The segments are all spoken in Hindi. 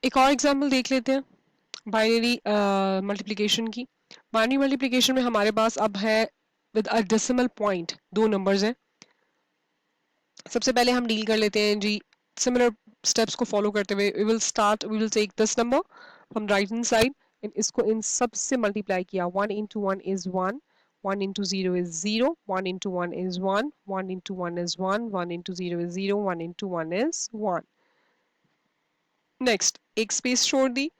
एक और एग्जांपल देख लेते हैं बाइनरी मल्टीप्लिकेशन की। बाइनरी मल्टीप्लिकेशन में हमारे पास अब है विद अ डेसिमल पॉइंट, दो नंबर्स हैं। सबसे पहले हम डील कर लेते हैं जी सिमिलर स्टेप्स को फॉलो करते हुए। We will take this number from right hand side, इसको इन सब से मल्टीप्लाई किया। 1 into 1 is 1, 1 into 0 is 0, 1 into 1 is 1, 1 into 1 is 1, 1 into 0 is 0, 1 into 1 is 1। Next एक स्पेस छोड़ दी,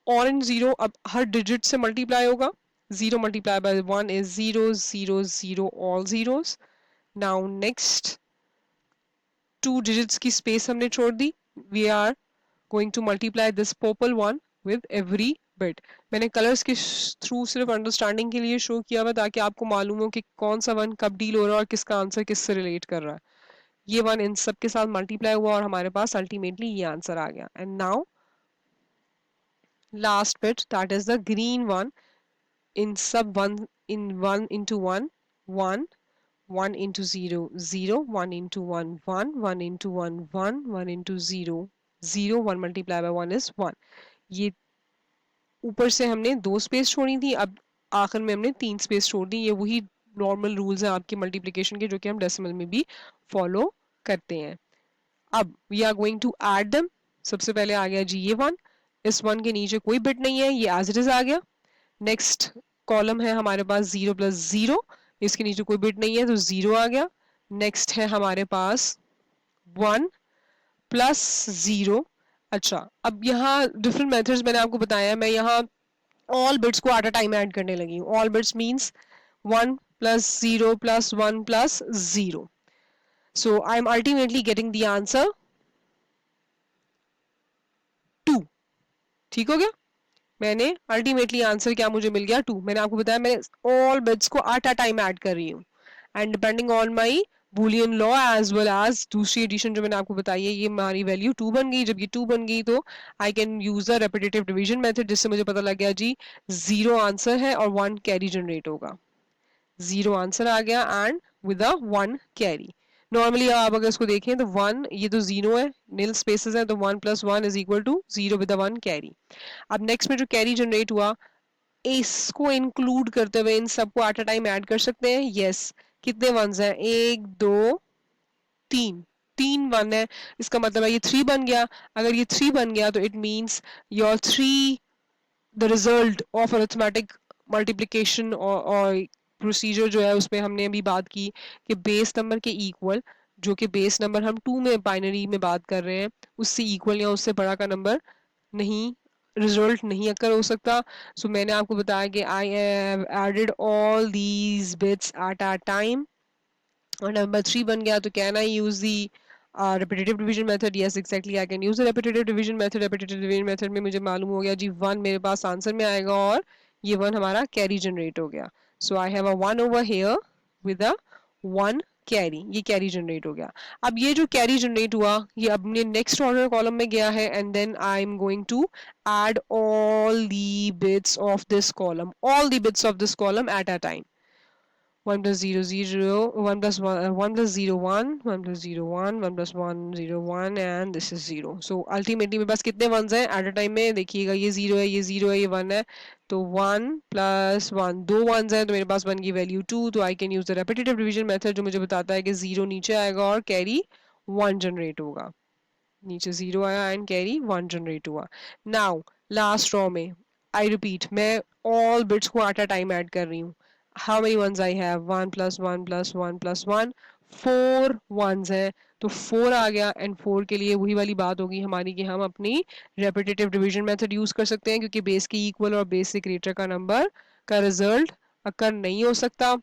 और इन जीरो अब हर डिजिट से मल्टीप्लाई होगा। 0 multiplied by 1 is 0, 0, 0, all zeros। Now next two digits की स्पेस हमने छोड़ दी। We are going to multiply this purple one with every bit. मैंने कलर्स के थ्रू सिर्फ अंडरस्टैंडिंग के लिए शो किया हुआ ताकि आपको मालूम हो कि कौन सा वन कब डील हो रहा है और किसका आंसर किससे रिलेट कर रहा है। ये वन इन सब के साथ मल्टीप्लाई हुआ और हमारे पास अल्टीमेटली ये आंसर आ गया। And now last bit, that is the green one. in sub 1 in 1 into 1 1, 1 into 0 0, 1 into 1 1, 1 into 1 1, 1 into 0 0, 1 multiplied by 1 is 1। ये ऊपर से हमने दो स्पेस छोड़ी थी, अब आखिर में हमने तीन स्पेस छोड़ दी। ये वही नॉर्मल रूल्स हैं आपके मल्टीप्लिकेशन के जो कि हम डेसिमल में भी फॉलो करते हैं। अब we are going to add them. सबसे पहले आ गया जी ये वन, इस वन के नीचे कोई बिट नहीं है, ये एज इट इज आ गया। नेक्स्ट कॉलम है हमारे पास 0 + 0, इसके नीचे कोई बिट नहीं है तो 0 आ गया। नेक्स्ट है हमारे पास 1 + 0। अच्छा, अब यहाँ डिफरेंट मेथड्स मैंने आपको बताया। मैं यहाँ ऑल बिट्स को एट अ टाइम ऐड करने लगी हूँ। All bits means 1 + 0 + 1 + 0। So I am ultimately getting the answer 2। ठीक हो गया। मैंने अल्टीमेटली आंसर क्या मुझे मिल गया 2। मैंने आपको बताया मैं ऑल बिट्स को एट अ टाइम ऐड कर रही हूँ and depending on my boolean law as well as दूसरी एडिशन जो मैंने आपको बताई है, ये हमारी वैल्यू 2 बन गई। जब ये 2 बन गई तो I can use the repetitive division method, जिससे मुझे पता लग गया जी 0 आंसर है और 1 कैरी जनरेट होगा। 0 आंसर आ गया and with a 1 carry. Normally आप अगर इसको देखें तो 1, ये तो 0 है, नील स्पेसेस है, तो 1 + 1 is equal to 0 with a 1 carry. अब नेक्स्ट में जो कैरी जनरेट हुआ, इसको इंक्लूड करते हुए इन सबको एट अ टाइम ऐड कर सकते हैं। यस, कितने वंस हैं? 1 2 3, 3 वन है, इसका मतलब है ये 3 बन गया। अगर ये 3 बन गया तो it means your 3 the result of arithmetic multiplication और प्रोसीजर जो है उसमें हमने अभी बात की कि बेस नंबर के इक्वल, जो कि बेस नंबर हम 2 में बाइनरी में बात कर रहे हैं, उससे इक्वल या उससे बड़ा का नंबर नहीं, रिजल्ट नहीं अकर हो सकता। सो मैंने आपको बताया कि I have added all these bits at a time और नंबर 3 बन गया। तो can I use the repetitive division method? Yes, exactly, I can use the repetitive division method। repetitive division method में मुझे मालूम हो गया जी 1 मेरे पास आंसर में आएगा और ये 1 हमारा कैरी जनरेट हो गया। So I have a 1 over here with a 1 carry, ये कैरी जनरेट हो गया। अब ये जो कैरी जनरेट हुआ ये अपने नेक्स्ट ऑर्डर कॉलम में गया है and then I am going to add all the bits of this column, all the bits of this column at a time। 1 + 0 0, 1 + 1 1 + 0 1, 1 + 0 1, 1 + 1 0 1 and this is 0। so ultimately मेरे पास कितने वंस हैं एट अ टाइम में? देखिएगा ये 0 है, ये 0 है, ये 1 है, तो 1 + 1, दो वंस हैं तो मेरे पास 1 की वैल्यू 2। तो I can use the repetitive division method जो मुझे बताता है कि 0 नीचे आएगा और कैरी 1 जनरेट होगा। नीचे 0 आया एंड कैरी 1 जनरेट हुआ। नाउ लास्ट रॉ में आई रिपीट, मैं ऑल बिट्स को एट अ टाइम ऐड कर रही हूँ। How many ones I have? 1 + 1 + 1 + 1, 4 ones है, तो 4 आ गया। एंड 4 के लिए वही वाली बात होगी हमारी कि हम अपनी रेपिटेटिव डिवीजन मेथड यूज कर सकते हैं क्योंकि बेस के इक्वल और बेस से ग्रेटर का नंबर का रिजल्ट अकर नहीं हो सकता।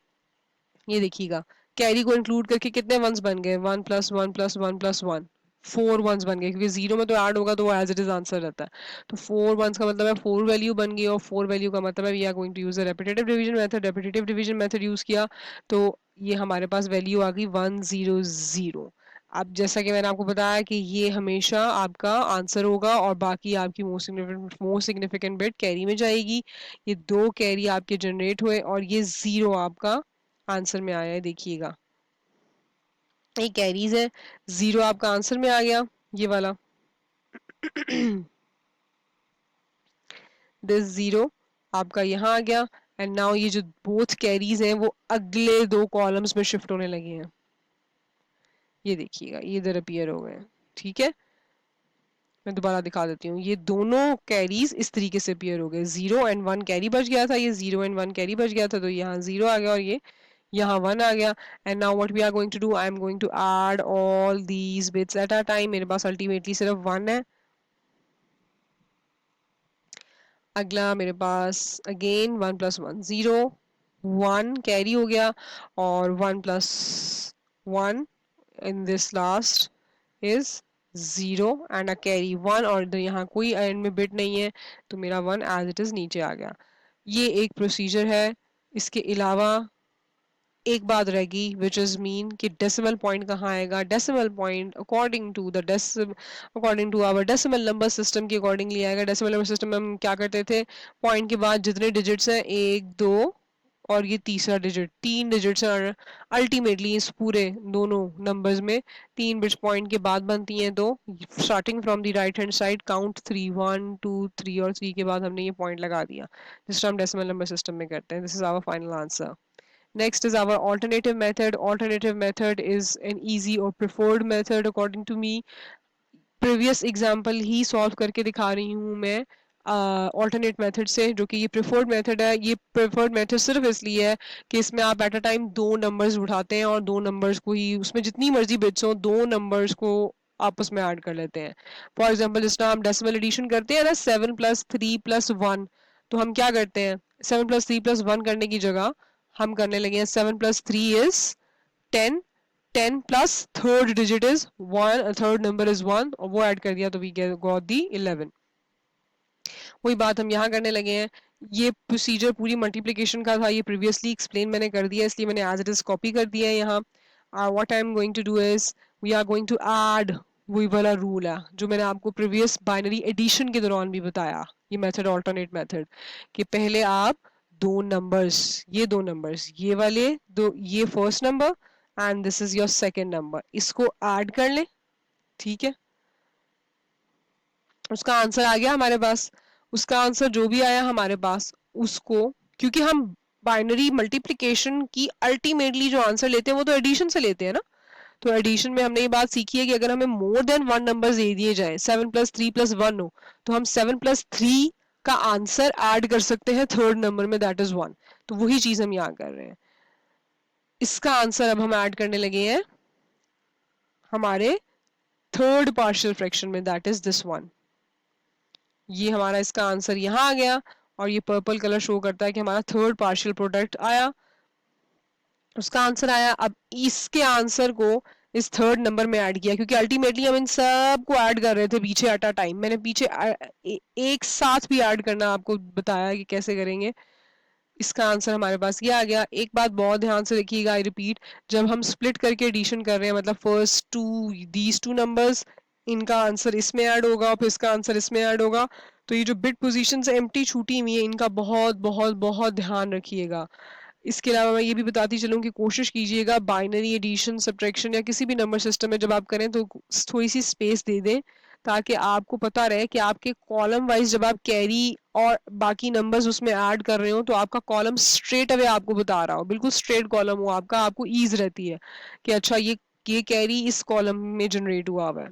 ये देखिएगा कैरी को इंक्लूड करके कितने वंस बन गए? 1 + 1 + 1 + 1, 4 वंस बन गए क्योंकि 0 में तो ऐड होगा तो वो एज इट इज आंसर रहता है। तो 4 वंस का मतलब है 4 वैल्यू बन गई और 4 वैल्यू का मतलब है we are going to use repetitive division method. Repetitive division method use किया तो ये हमारे पास वैल्यू आ गई 1 0 0। अब जैसा कि मैंने आपको बताया कि ये हमेशा आपका आंसर होगा और बाकी आपकी मोस्ट सिग्निफिकेंट बिट कैरी में जाएगी। ये दो कैरी आपके जनरेट हुए और ये 0 आपका आंसर में आया है। देखिएगा ये कैरीज है, 0 आपका आंसर में आ गया, ये वाला। दिस 0 आपका यहाँ आ गया एंड नाउ ये जो बोथ कैरीज हैं वो अगले दो कॉलम्स में शिफ्ट होने लगे हैं। ये देखिएगा ये इधर अपीयर हो गए हैं। ठीक है, मैं दोबारा दिखा देती हूँ। ये दोनों कैरीज इस तरीके से अपीयर हो गए, 0 और 1 कैरी बच गया था, ये 0 और 1 कैरी बच गया था, तो यहाँ 0 आ गया और ये यहाँ 1 आ गया। And now what we are going to do, I am going to add all these bits at a time. मेरे पास अल्टीमेटली सिर्फ 1 है। अगला मेरे पास अगेन 1 + 1 0, 1 कैरी हो गया और 1 + 1 in this last is 0 and a carry 1 और यहाँ कोई एंड में बिट नहीं है तो मेरा 1 एज इट इज नीचे आ गया। ये एक प्रोसीजर है। इसके अलावा एक बात रहेगी विच इज मीन कि डेसिमल पॉइंट कहाँ आएगा। Decimal point according to our decimal number system के अकॉर्डिंगली आएगा। डेसिमल नंबर सिस्टम में हम क्या करते थे, पॉइंट के बाद जितने डिजिट्स हैं 1 2 और ये तीसरा डिजिट, 3 डिजिट्स हैं अल्टीमेटली इस पूरे दोनों नंबर्स में। 3 बिट्स पॉइंट के बाद बनती हैं, तो starting from the right hand side count 3 1 2 3 और 3 के बाद हमने ये पॉइंट लगा दिया, जिस हम डेसिमल नंबर सिस्टम में करते हैं। This is our final answer. Next is our alternative method. Alternative method is an easy or preferred method according to me. Previous example he solve करके दिखा रही हूँ मैं ऑल्टरनेट मेथड से, जो कि ये प्रेफर्ड मेथड है। ये प्रेफर्ड मेथड सिर्फ इसलिए है कि इसमें आप एट अ टाइम दो नंबर्स उठाते हैं और दो नंबर्स को ही, उसमें जितनी मर्जी बिट्स हो, दो नंबर्स को आपस में ऐड कर लेते हैं। फॉर एग्जाम्पल जिस तरह हम डेसिमल एडिशन करते हैं ना, 7 + 3 + 1, तो हम क्या करते हैं, 7 + 3 + 1 करने की जगह हम करने लगे हैं 7 + 3 is 10, 10 plus third digit is 1, third number is 1 और वो ऐड कर दिया तो वी गॉट दी 11। वही बात हम यहाँ करने लगे हैं। ये प्रोसीजर पूरी मल्टीप्लिकेशन का था, ये प्रीवियसली एक्सप्लेन मैंने कर दिया, इसलिए मैंने एज इट इज कॉपी कर दिया है यहाँ। What I am going to do is we are going to add, वही वाला रूल है जो मैंने आपको प्रीवियस बाइनरी एडिशन के दौरान भी बताया, ये मेथड ऑल्टरनेट मेथड, कि पहले आप दो नंबर्स, ये दो नंबर्स, ये वाले दो, ये first number and this is your second number, इसको ऐड कर लें। ठीक है, उसका आंसर आ गया हमारे पास। उसका आंसर जो भी आया हमारे पास, उसको, क्योंकि हम बाइनरी मल्टीप्लिकेशन की अल्टीमेटली जो आंसर लेते हैं वो तो एडिशन से लेते हैं ना, तो एडिशन में हमने ये बात सीखी है कि अगर हमें मोर देन 1 नंबर दे दिए जाए, 7 + 3 + 1 हो, तो हम 7 + 3 का आंसर ऐड कर सकते हैं थर्ड नंबर में, दैट इज 1। तो वही चीज हम यहाँ कर रहे हैं। इसका आंसर अब हम ऐड करने लगे हैं हमारे थर्ड पार्शियल फ्रैक्शन में, दैट इज दिस वन। ये हमारा इसका आंसर यहाँ आ गया और ये पर्पल कलर शो करता है कि हमारा थर्ड पार्शियल प्रोडक्ट आया, उसका आंसर आया। अब इसके आंसर को इस थर्ड नंबर में ऐड किया, क्योंकि अल्टीमेटली हम इन सब को ऐड कर रहे थे पीछे एट अ टाइम। मैंने पीछे एक साथ भी ऐड करना आपको बताया कि कैसे करेंगे। इसका आंसर हमारे पास ये आ गया। एक बात बहुत ध्यान से देखिएगा, आई रिपीट, जब हम स्प्लिट करके एडिशन कर रहे हैं, मतलब first two these two numbers, इनका आंसर इसमें ऐड होगा और फिर इसका आंसर इसमें ऐड होगा, तो ये जो बिट पोजीशन से एम्प्टी छूटी हुई है, इनका बहुत बहुत बहुत ध्यान रखिएगा। इसके अलावा मैं ये भी बताती चलूँ कि कोशिश कीजिएगा बाइनरी एडिशन, सब्ट्रैक्शन या किसी भी नंबर सिस्टम में जब आप करें तो थोड़ी सी स्पेस दे दें, ताकि आपको पता रहे कि आपके कॉलम वाइज जब आप कैरी और बाकी नंबर्स उसमें ऐड कर रहे हो तो आपका कॉलम स्ट्रेट अवे आपको बता रहा हो, बिल्कुल स्ट्रेट कॉलम हो आपका, आपको ईज रहती है कि अच्छा ये कैरी इस कॉलम में जनरेट हुआ हुआ है।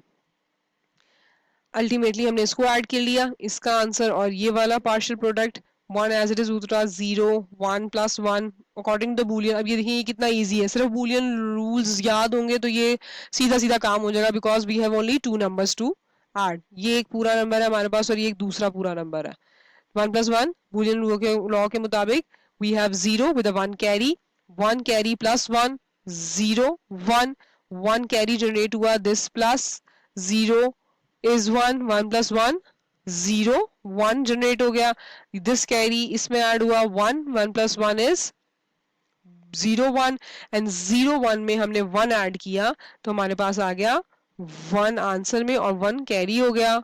अल्टीमेटली हमने इसको ऐड कर लिया, इसका आंसर और ये वाला partial product, 1 as it is उतरा, 0 1 + 1 अकॉर्डिंग टू बूलियन। अब ये देखिए ये कितना इजी है, सिर्फ बूलियन रूल्स याद होंगे तो ये सीधा सीधा काम हो जाएगा, because we have only 2 numbers to add. ये एक पूरा नंबर है हमारे पास और ये एक दूसरा पूरा नंबर है। 1 + 1 बूलियन लॉ के मुताबिक we have 0 with 1 carry, 1 carry + 1 0 1, 1 carry generate हुआ, दिस प्लस 0 is 1, 1 + 1 0, 1 जनरेट हो गया, दिस कैरी इसमें ऐड हुआ 1, 1 + 1 इज 0 1 एंड 0 1 में हमने 1 ऐड किया तो हमारे पास आ गया 1 आंसर में और 1 कैरी हो गया।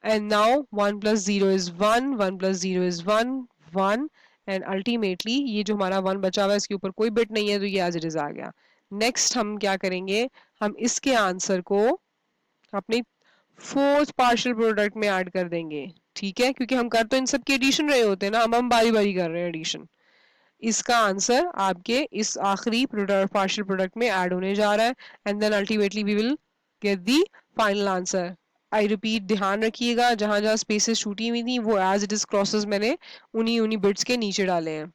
And now 1 + 0 is 1, 1 + 0 is 1 1 and ultimately ये जो हमारा 1 बचा हुआ है इसके ऊपर कोई बिट नहीं है, तो ये एज इट इज आ गया। नेक्स्ट हम क्या करेंगे, हम इसके आंसर को अपने फोर्थ पार्शियल प्रोडक्ट में ऐड कर देंगे। ठीक है, क्योंकि हम कर तो इन सब की एडिशन रहे होते हैं ना, हम बारी बारी कर रहे हैं एडिशन। इसका आंसर आपके इस आखिरी प्रोडक्ट पार्शियल प्रोडक्ट में ऐड होने जा रहा है and then ultimately we will get the final answer. I repeat, ध्यान रखिएगा जहां जहां स्पेसेस छूटी हुई थी वो एज इट इज क्रॉसेस मैंने उन्हीं उन्हीं बिट्स के नीचे डाले हैं।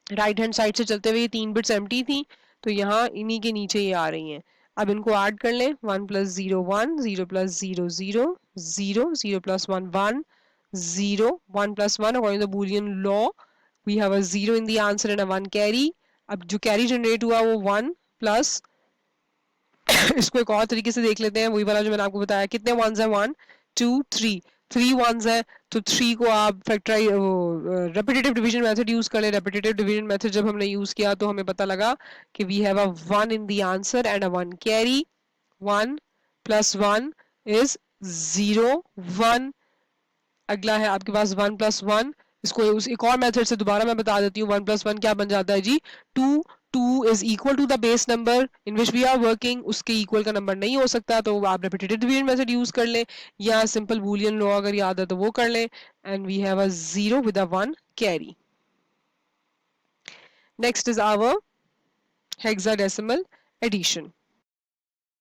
राइट हैंड साइड से चलते हुए ये 3 बिट्स एम्प्टी थी, तो यहाँ इन्हीं के नीचे ये आ रही हैं। अब इनको ऐड कर लें, 1 + 0 1, 0 + 0 0, 0 0 + 1 1, 0 1 + 1 according to the Boolean law we have a 0 in the answer and a 1 carry। अब जो कैरी जनरेट हुआ वो 1 प्लस इसको एक और तरीके से देख लेते हैं, वही वाला जो मैंने आपको बताया। कितने वंस है? 1 2 3, 3 वंस है, तो 3 को आप factorise repetitive division method use कर ले। रेपिटेटिव डिवीजन मेथड जब हमने यूज किया तो हमें पता लगा कि we have a 1 in the answer and a 1 carry. 1 + 1 is 0 1। अगला है आपके पास 1 + 1। इसको उस एक और मेथड से दोबारा मैं बता देती हूँ। 1 + 1 क्या बन जाता है जी? 2। 2 is equal to the base number in which we are working, उसके इक्वल का नंबर नहीं हो सकता, तो आप रेपिटेटिव डिवीजन मेथड यूज कर लें या सिंपल बूलियन लॉ अगर याद है तो वो कर लें and we have a 0 with a 1 carry. Next is our hexadecimal addition.